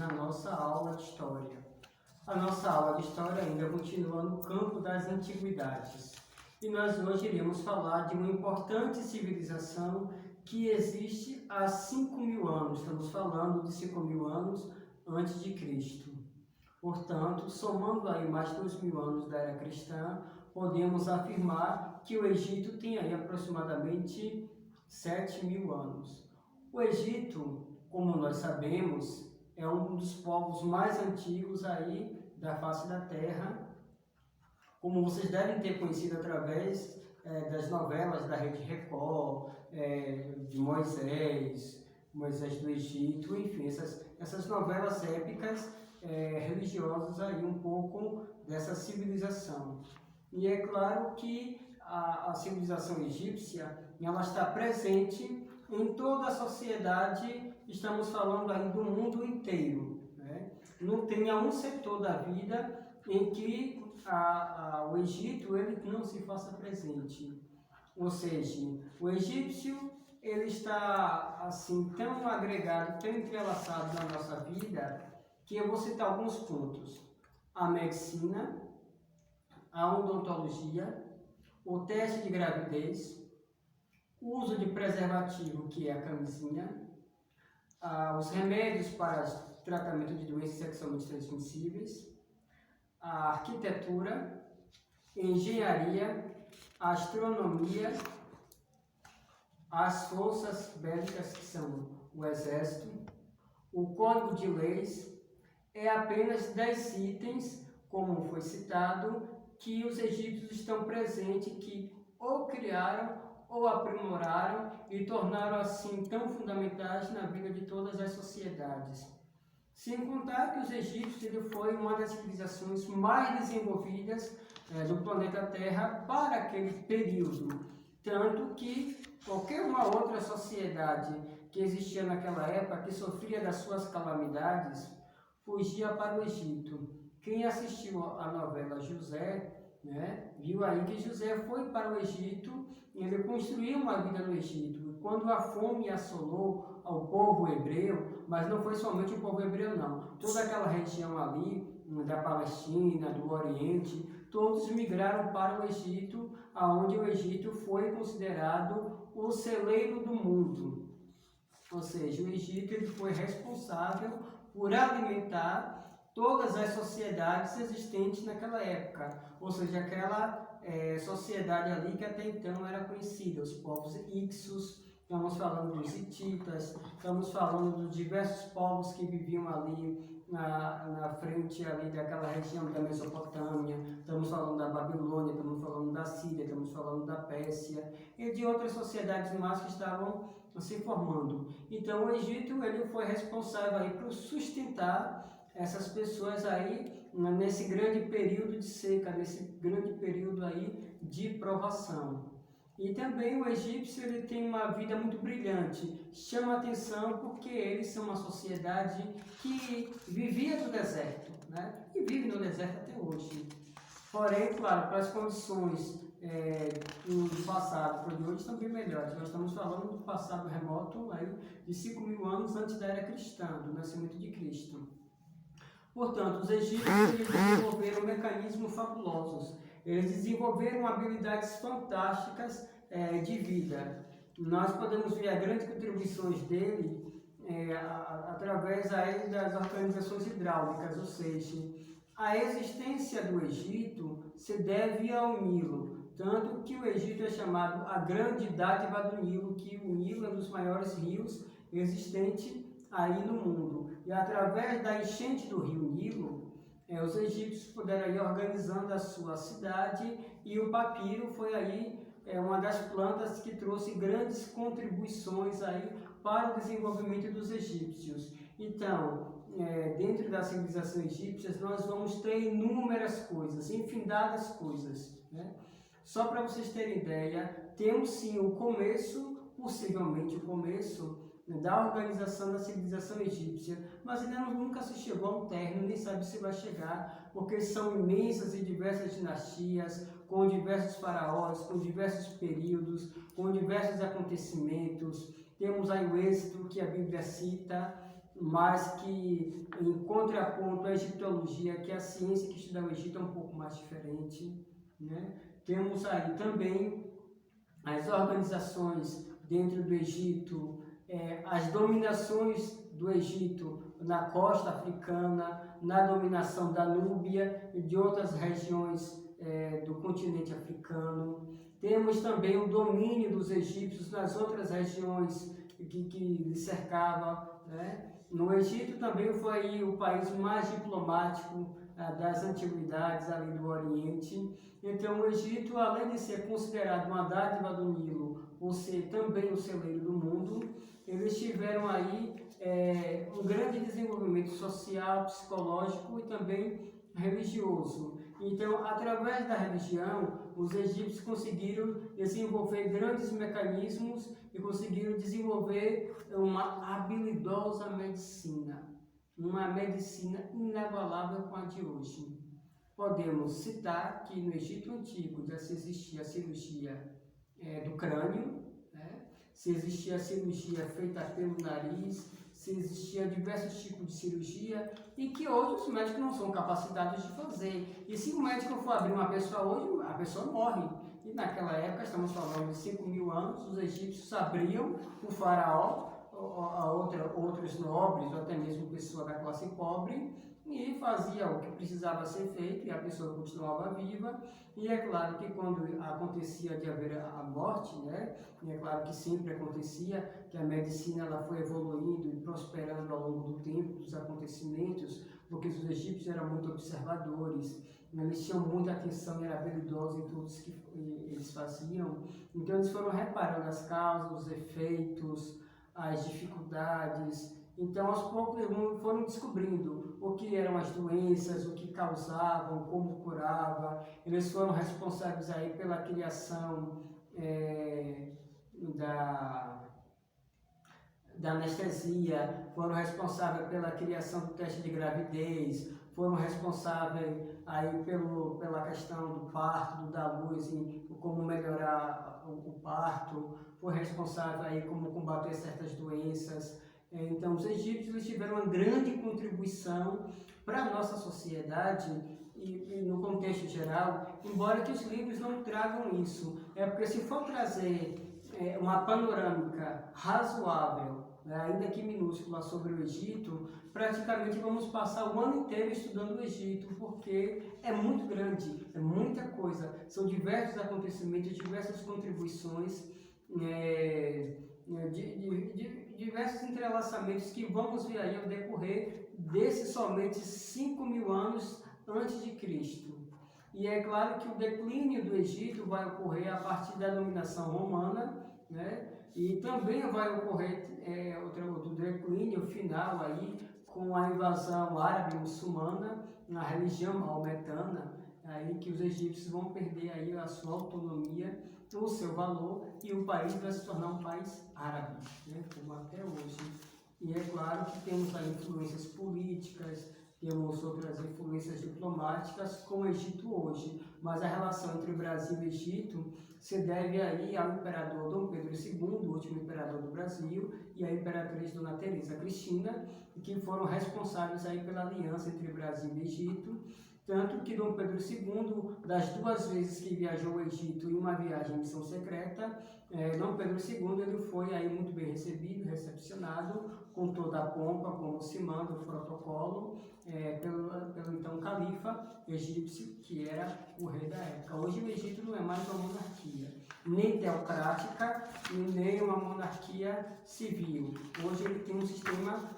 na nossa aula de História. A nossa aula de História ainda continua no campo das antiguidades. E nós hoje iremos falar de uma importante civilização que existe há 5.000 anos. Estamos falando de 5.000 anos antes de Cristo. Portanto, somando aí mais 2.000 anos da era cristã, podemos afirmar que o Egito tem aí aproximadamente 7.000 anos. O Egito, como nós sabemos, é um dos povos mais antigos aí da face da Terra, como vocês devem ter conhecido através das novelas da Rede Record, de Moisés do Egito, enfim, essas novelas épicas religiosas aí um pouco dessa civilização. E é claro que a civilização egípcia, ela está presente em toda a sociedade, estamos falando aí do mundo inteiro, né? Não tem um setor da vida em que o Egito ele não se faça presente. Ou seja, o egípcio ele está assim tão agregado, tão entrelaçado na nossa vida, que eu vou citar alguns pontos: a medicina, a odontologia, o teste de gravidez, o uso de preservativo, que é a camisinha, os remédios para tratamento de doenças sexualmente transmissíveis, a arquitetura, engenharia, a astronomia, as forças bélicas, que são o exército, o código de leis. É apenas 10 itens, como foi citado, que os egípcios estão presentes, que ou criaram ou aprimoraram e tornaram assim tão fundamentais na vida de todas as sociedades. Sem contar que os egípcios foi uma das civilizações mais desenvolvidas do planeta Terra para aquele período. Tanto que qualquer uma outra sociedade que existia naquela época, que sofria das suas calamidades, fugia para o Egito. Quem assistiu a novela José, viu aí que José foi para o Egito e ele construiu uma vida no Egito. E quando a fome assolou ao povo hebreu, mas não foi somente o povo hebreu não, toda aquela região ali da Palestina, do Oriente, todos migraram para o Egito, aonde o Egito foi considerado o celeiro do mundo. Ou seja, o Egito ele foi responsável por alimentar todas as sociedades existentes naquela época, ou seja, aquela sociedade ali que até então era conhecida, os povos Ixos, estamos falando dos hititas, estamos falando dos diversos povos que viviam ali na frente ali daquela região da Mesopotâmia, estamos falando da Babilônia, estamos falando da Síria, estamos falando da Pérsia e de outras sociedades mais que estavam se formando. Então o Egito ele foi responsável aí por sustentar essas pessoas aí nesse grande período de seca, nesse grande período aí de provação. E também o egípcio ele tem uma vida muito brilhante, chama atenção porque eles são uma sociedade que vivia no deserto, e vive no deserto até hoje. Porém, claro, para as condições do passado para de hoje estão bem melhores. Nós estamos falando do passado remoto aí, de 5.000 anos antes da era cristã, do nascimento de Cristo. Portanto, os egípcios desenvolveram mecanismos fabulosos. Eles desenvolveram habilidades fantásticas de vida. Nós podemos ver as grandes contribuições dele através aí das organizações hidráulicas, ou seja, a existência do Egito se deve ao Nilo, tanto que o Egito é chamado a grande dádiva do Nilo, que o Nilo é um dos maiores rios existentes aí no mundo. E através da enchente do rio Nilo, os egípcios puderam ir organizando a sua cidade, e o papiro foi aí uma das plantas que trouxe grandes contribuições aí para o desenvolvimento dos egípcios. Então, dentro da civilização egípcia, nós vamos ter inúmeras coisas, infindadas coisas, Só para vocês terem ideia, temos sim o começo, possivelmente o começo, da organização da civilização egípcia, mas ainda nunca se chegou ao término, nem sabe se vai chegar, porque são imensas e diversas dinastias, com diversos faraós, com diversos períodos, com diversos acontecimentos. Temos aí o Êxodo, que a Bíblia cita, mas que, em contraponto à egiptologia, que é a ciência que estuda o Egito é um pouco mais diferente, né? Temos aí também as organizações dentro do Egito, as dominações do Egito na costa africana, na dominação da Núbia e de outras regiões do continente africano. Temos também o domínio dos egípcios nas outras regiões que lhe cercavam, né? No Egito também foi aí o país mais diplomático das antiguidades ali do Oriente. Então o Egito, além de ser considerado uma dádiva do Nilo, por ser também o celeiro do mundo, eles tiveram aí um grande desenvolvimento social, psicológico e também religioso. Então, através da religião, os egípcios conseguiram desenvolver grandes mecanismos e conseguiram desenvolver uma habilidosa medicina, uma medicina inigualável com a de hoje. Podemos citar que no Egito Antigo já se existia a cirurgia do crânio, né? Se existia a cirurgia feita pelo nariz, se existia diversos tipos de cirurgia e que hoje os médicos não são capacitados de fazer. E se o médico for abrir uma pessoa hoje, a pessoa morre. E naquela época, estamos falando de 5.000 anos, os egípcios abriam o faraó, outros nobres, ou até mesmo pessoa da classe pobre, e fazia o que precisava ser feito e a pessoa continuava viva. E é claro que quando acontecia de haver a morte, né, e é claro que sempre acontecia, que a medicina ela foi evoluindo e prosperando ao longo do tempo, dos acontecimentos, porque os egípcios eram muito observadores, eles tinham muita atenção e eram habilidosos em tudo que eles faziam. Então eles foram reparando as causas, os efeitos, as dificuldades. Então, aos poucos, eles foram descobrindo o que eram as doenças, o que causavam, como curava. Eles foram responsáveis aí pela criação da anestesia, foram responsáveis pela criação do teste de gravidez, foram responsáveis aí pela questão do parto, da luz, como melhorar o parto, foi responsável aí como combater certas doenças. Então, os egípcios tiveram uma grande contribuição para a nossa sociedade e no contexto geral, embora que os livros não tragam isso. Porque se for trazer uma panorâmica razoável, ainda que minúscula, sobre o Egito, praticamente vamos passar o ano inteiro estudando o Egito, porque é muito grande, é muita coisa, são diversos acontecimentos, diversas contribuições, diversos entrelaçamentos que vamos ver aí ao decorrer desses somente 5.000 anos antes de Cristo. E é claro que o declínio do Egito vai ocorrer a partir da dominação romana, né? E também vai ocorrer outro declínio final aí com a invasão árabe muçulmana na religião maometana, aí que os egípcios vão perder aí a sua autonomia, o seu valor, e o país vai se tornar um país árabe, né? Como até hoje. E é claro que temos aí influências políticas, temos outras influências diplomáticas com o Egito hoje, mas a relação entre o Brasil e o Egito se deve aí ao imperador Dom Pedro II, o último imperador do Brasil, e a imperatriz Dona Teresa Cristina, que foram responsáveis aí pela aliança entre Brasil e Egito. Tanto que Dom Pedro II, das 2 vezes que viajou ao Egito em uma viagem em missão secreta, Dom Pedro II ele foi aí muito bem recebido, recepcionado, com toda a pompa, como se manda o protocolo, pelo então califa egípcio, que era o rei da época. Hoje o Egito não é mais uma monarquia, nem teocrática, nem uma monarquia civil. Hoje ele tem um sistema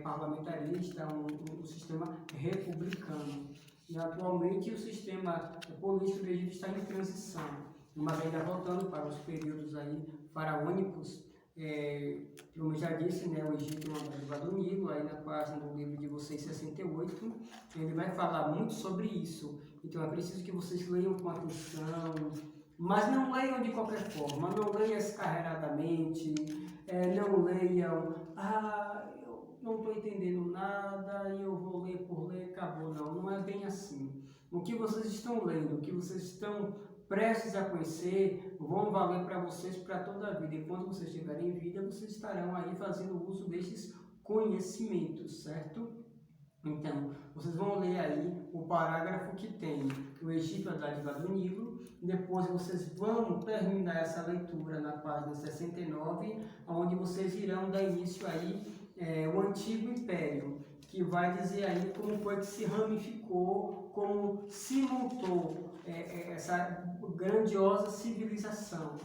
parlamentarista, um sistema republicano. E atualmente o sistema político do Egito está em transição, mas ainda voltando para os períodos aí faraônicos, como eu já disse, né, o Egito é uma dádiva do Nilo, aí na página do livro de vocês 68, ele vai falar muito sobre isso. Então é preciso que vocês leiam com atenção, mas não leiam de qualquer forma, não leiam escarreiradamente, não leiam, eu não estou entendendo nada e eu vou ler por ler, acabou. Não é bem assim. O que vocês estão lendo, o que vocês estão prestes a conhecer, vão valer para vocês para toda a vida. E quando vocês tiverem vida, vocês estarão aí fazendo uso destes conhecimentos, certo? Então, vocês vão ler aí o parágrafo que tem o Egito, a dádiva do Nilo. Depois vocês vão terminar essa leitura na página 69, onde vocês irão dar início aí o Antigo Império, que vai dizer aí como foi que se ramificou, como se montou essa grandiosa civilização.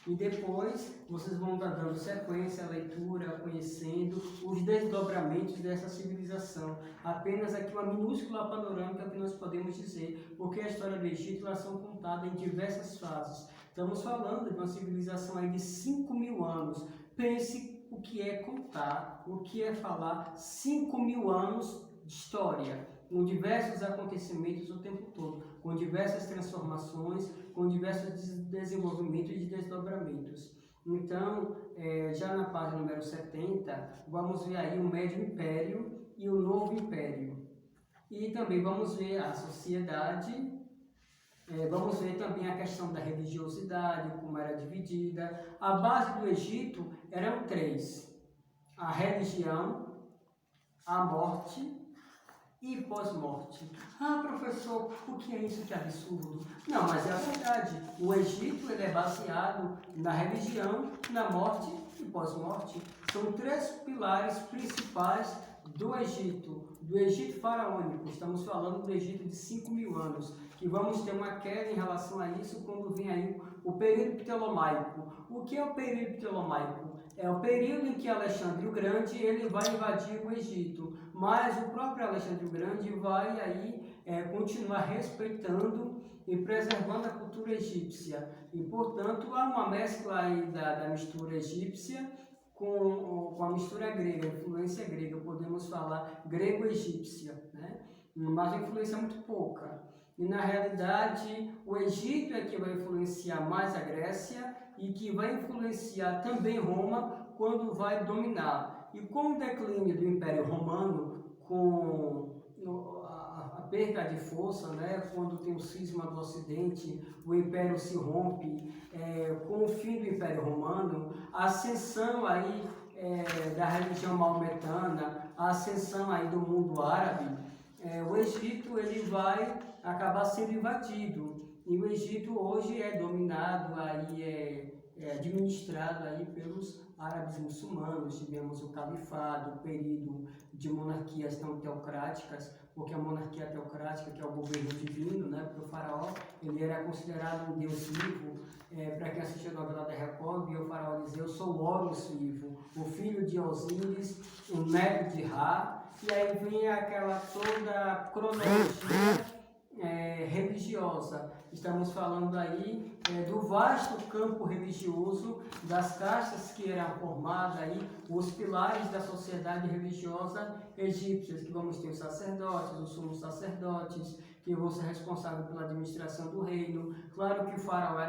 E depois vocês vão estar dando sequência à leitura, conhecendo os desdobramentos dessa civilização. Apenas aqui uma minúscula panorâmica que nós podemos dizer, porque a história do Egito elas são contadas em diversas fases. Estamos falando de uma civilização aí de 5.000 anos. Pense o que é contar, o que é falar 5.000 anos de história, com diversos acontecimentos o tempo todo, com diversas transformações, com diversos desenvolvimentos e desdobramentos. Então, já na página número 70, vamos ver aí o Médio Império e o Novo Império. E também vamos ver a sociedade, vamos ver também a questão da religiosidade, como era dividida. A base do Egito eram 3: a religião, a morte e pós-morte. Ah, professor, o que é isso? Que absurdo. Não, mas é a verdade. O Egito ele é baseado na religião, na morte e pós-morte. São 3 pilares principais do Egito faraônico. Estamos falando do Egito de 5.000 anos, que vamos ter uma queda em relação a isso quando vem aí o período ptolomaico. O que é o período ptolomaico? É o período em que Alexandre o Grande ele vai invadir o Egito, mas o próprio Alexandre o Grande vai aí continuar respeitando e preservando a cultura egípcia. E, portanto, há uma mescla aí da mistura egípcia com a mistura grega, a influência grega, podemos falar grego-egípcia, né? Mas a influência é muito pouca. E, na realidade, o Egito é que vai influenciar mais a Grécia e que vai influenciar também Roma quando vai dominar. E com o declínio do Império Romano, com a perda de força, né, quando tem o cisma do Ocidente, o Império se rompe, com o fim do Império Romano, a ascensão aí da religião maometana, a ascensão aí do mundo árabe, o Egito ele vai acabar sendo invadido. E o Egito hoje é dominado, aí administrado aí pelos árabes muçulmanos. Tivemos o califado, o período de monarquias tão teocráticas, porque a monarquia teocrática, que é o governo divino, né, porque o faraó ele era considerado um deus vivo. Para quem assistiu a novela da Record, viu o faraó dizer: eu sou o Horus vivo, o filho de Osíris, o neto de Ra. E aí vem aquela toda cronologia religiosa. Estamos falando aí do vasto campo religioso, das castas que eram formadas aí, os pilares da sociedade religiosa egípcia, que vamos ter os sacerdotes, os sumos sacerdotes, que vão ser responsáveis pela administração do reino. Claro que o faraó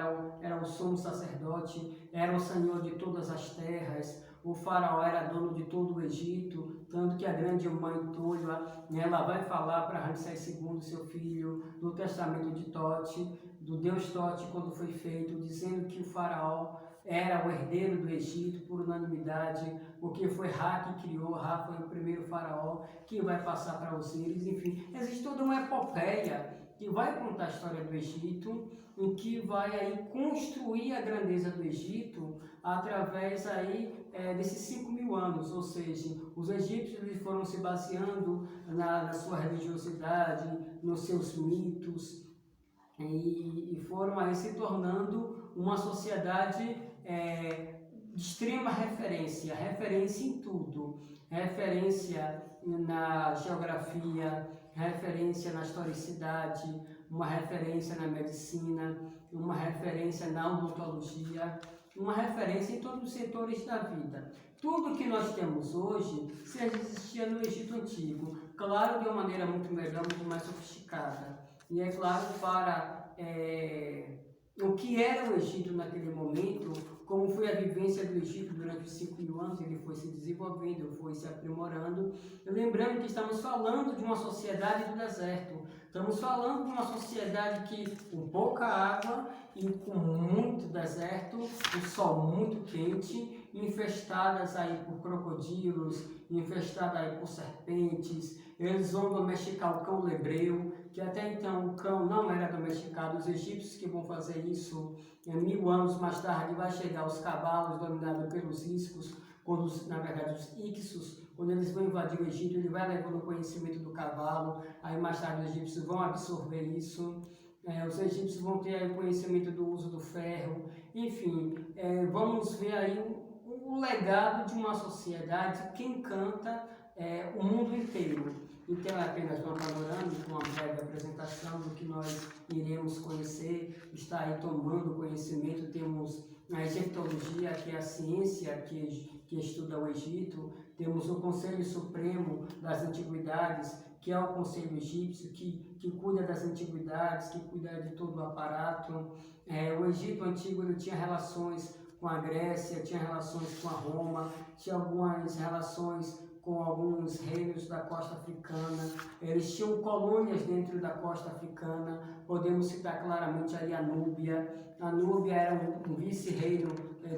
era o sumo sacerdote, era o senhor de todas as terras. O faraó era dono de todo o Egito, tanto que a grande mãe Túlia, ela vai falar para Ramsés II, seu filho, do testamento de Tote, do deus Tote, quando foi feito, dizendo que o faraó era o herdeiro do Egito por unanimidade, porque foi Ra que criou. Ra foi o primeiro faraó que vai passar para Osíris. Enfim, existe toda uma epopeia que vai contar a história do Egito, em que vai aí construir a grandeza do Egito através aí desses 5.000 anos, ou seja, os egípcios eles foram se baseando na sua religiosidade, nos seus mitos, e foram aí se tornando uma sociedade de extrema referência em tudo, referência na geografia, referência na historicidade, uma referência na medicina, uma referência na odontologia, uma referência em todos os setores da vida. Tudo que nós temos hoje existia no Egito Antigo, claro, de uma maneira muito melhor, muito mais sofisticada. E é claro, para o que era o Egito naquele momento, como foi a vivência do Egito durante os 5.000 anos, ele foi se desenvolvendo, foi se aprimorando. Lembrando que estamos falando de uma sociedade do deserto, estamos falando de uma sociedade que com pouca água e com muito deserto, o sol muito quente, infestadas aí por crocodilos, infestadas aí por serpentes. Eles vão domesticar o cão lebreu, que até então o cão não era domesticado. Os egípcios que vão fazer isso 1000 anos mais tarde vai chegar os cavalos dominados pelos iscos, quando na verdade os ixos, quando eles vão invadir o Egito, ele vai levando o conhecimento do cavalo, aí mais tarde os egípcios vão absorver isso. Os egípcios vão ter aí o conhecimento do uso do ferro, enfim, vamos ver aí o legado de uma sociedade que encanta o mundo inteiro. Então é apenas uma panorâmica, uma breve apresentação do que nós iremos conhecer, está aí tomando conhecimento. Temos a egiptologia, que é a ciência que estuda o Egito, temos o Conselho Supremo das Antiguidades, que é o Conselho Egípcio, que cuida das antiguidades, que cuida de todo o aparato. O Egito Antigo ele tinha relações com a Grécia, tinha relações com a Roma, tinha algumas relações com alguns reinos da costa africana, eles tinham colônias dentro da costa africana, podemos citar claramente ali a Núbia. A Núbia era um vice-reino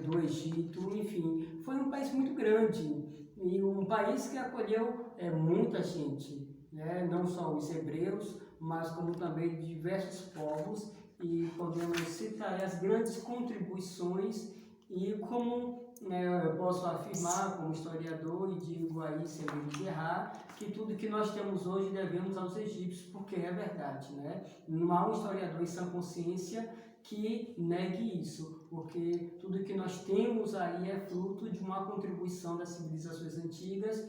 do Egito, enfim, foi um país muito grande e um país que acolheu muita gente, né? Não só os hebreus, mas como também diversos povos, e podemos citar as grandes contribuições e como eu posso afirmar como historiador, e digo aí sem medo de errar, que tudo que nós temos hoje devemos aos egípcios, porque é verdade, né? Não há um historiador em sã consciência que negue isso, porque tudo que nós temos aí é fruto de uma contribuição das civilizações antigas,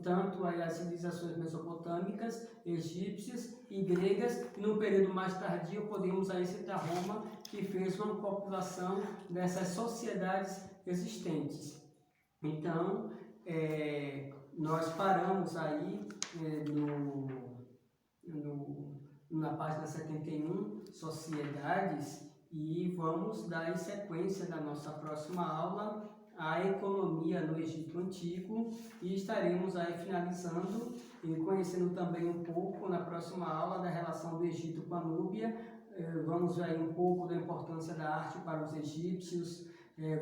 tanto aí as civilizações mesopotâmicas, egípcias e gregas, e no período mais tardio podemos aí citar Roma, que fez uma população dessas sociedades existentes. Então, nós paramos aí na página 71, Sociedades, e vamos dar sequência da nossa próxima aula, a economia no Egito Antigo, e estaremos aí finalizando e conhecendo também um pouco na próxima aula da relação do Egito com a Núbia. Vamos ver aí um pouco da importância da arte para os egípcios,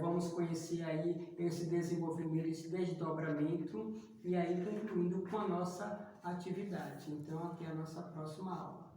vamos conhecer aí esse desenvolvimento, esse desdobramento, e aí concluindo com a nossa atividade. Então, aqui é a nossa próxima aula.